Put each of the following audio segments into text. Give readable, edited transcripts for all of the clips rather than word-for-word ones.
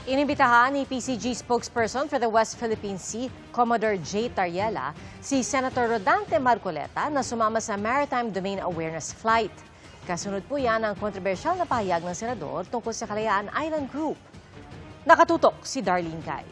Inimbitahan ni PCG spokesperson for the West Philippine Sea, Commodore J. Tariela, si Senator Rodante Marcoleta na sumama sa Maritime Domain Awareness Flight. Kasunod po yan ang kontrobersyal na pahayag ng senador tungkol sa Kalayaan Island Group. Nakatutok si Darlene Cay.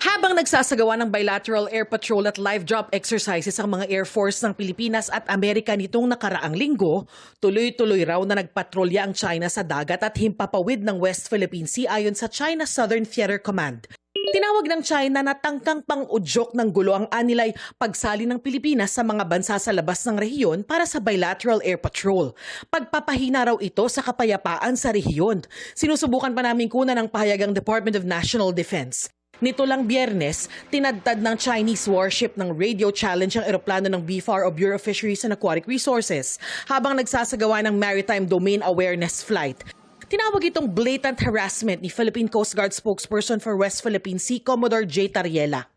Habang nagsasagawa ng bilateral air patrol at live drop exercises ang mga Air Force ng Pilipinas at Amerika nitong nakaraang linggo, tuloy-tuloy raw na nagpatrolya ang China sa dagat at himpapawid ng West Philippine Sea ayon sa China Southern Theater Command. Tinawag ng China na tangkang pang-udyok ng gulo ang anilay pagsali ng Pilipinas sa mga bansa sa labas ng rehiyon para sa bilateral air patrol. Pagpapahina raw ito sa kapayapaan sa rehiyon. Sinusubukan pa namin kunan ng pahayag ang Department of National Defense. Nito lang Biyernes, tinadtad ng Chinese warship ng radio challenge ang eroplano ng BFAR o Bureau of Fisheries and Aquatic Resources habang nagsasagawa ng Maritime Domain Awareness Flight. Tinawag itong blatant harassment ni Philippine Coast Guard spokesperson for West Philippine Sea, Commodore J. Tariela.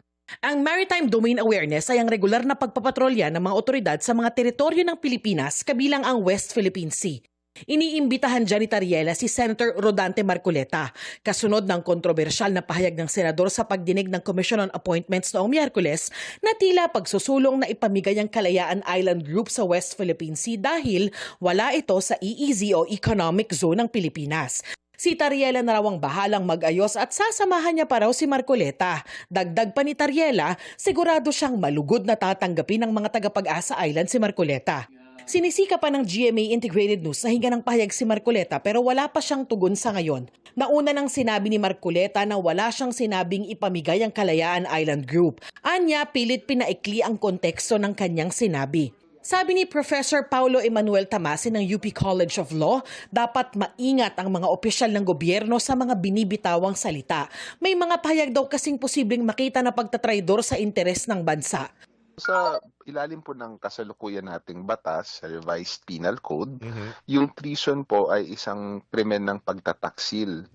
Ang Maritime Domain Awareness ay ang regular na pagpapatrolya ng mga otoridad sa mga teritoryo ng Pilipinas kabilang ang West Philippine Sea. Iniimbitahan dyan ni Tariela si Senator Rodante Marcoleta, kasunod ng kontrobersyal na pahayag ng senador sa pagdinig ng Commission on Appointments noong Miyerkules na tila pagsusulong na ipamigay ang Kalayaan Island Group sa West Philippine Sea dahil wala ito sa EEZ o Economic Zone ng Pilipinas. Si Tariela na raw ang bahalang mag-ayos at sasamahan niya pa raw si Marcoleta. Dagdag pa ni Tariela, sigurado siyang malugod na tatanggapin ng mga taga-Pag-asa Island si Marcoleta. Sinisika pa ng GMA Integrated News na hinga ng pahayag si Marcoleta pero wala pa siyang tugon sa ngayon. Nauna nang sinabi ni Marcoleta na wala siyang sinabing ipamigay ang Kalayaan Island Group. Anya, pilit pinaikli ang konteksto ng kanyang sinabi. Sabi ni Professor Paulo Emanuel Tamasin ng UP College of Law, dapat maingat ang mga opisyal ng gobyerno sa mga binibitawang salita. May mga pahayag daw kasing posibleng makita na pagtatraidor sa interes ng bansa. Sa ilalim po ng kasalukuyan nating batas, sa Revised Penal Code, yung treason po ay isang krimen ng pagtataksil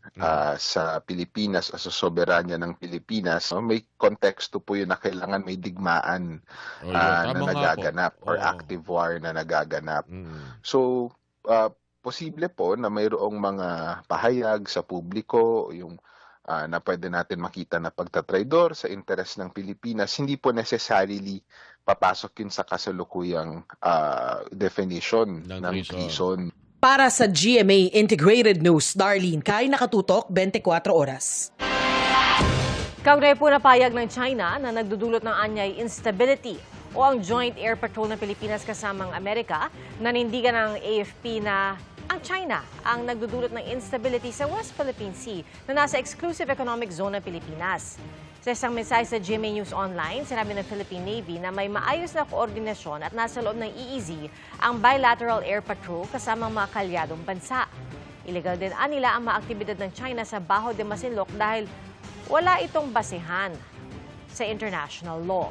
sa Pilipinas o sa soberanya ng Pilipinas. May konteksto po yun na kailangan may digmaan na nagaganap or active war na nagaganap. So, posible po na mayroong mga pahayag sa publiko, yung na pwede natin makita na pagtatraidor sa interes ng Pilipinas, hindi po necessarily papasok yun sa kasalukuyang definition ng treason. Para sa GMA Integrated News, Darlene Cay, nakatutok 24 oras. Kaugnay po na payag ng China na nagdudulot ng anyay instability o ang Joint Air Patrol ng Pilipinas kasamang Amerika, nanindigan ng AFP na ang China ang nagdudulot ng instability sa West Philippine Sea na nasa exclusive economic zone ng Pilipinas. Sa isang mensahe sa GMA News Online, sinabi ng Philippine Navy na may maayos na koordinasyon at nasa loob ng EEZ ang bilateral air patrol kasamang mga kalyadong bansa. Illegal din nila ang mga aktibidad ng China sa Baho de Masinloc dahil wala itong basehan sa international law.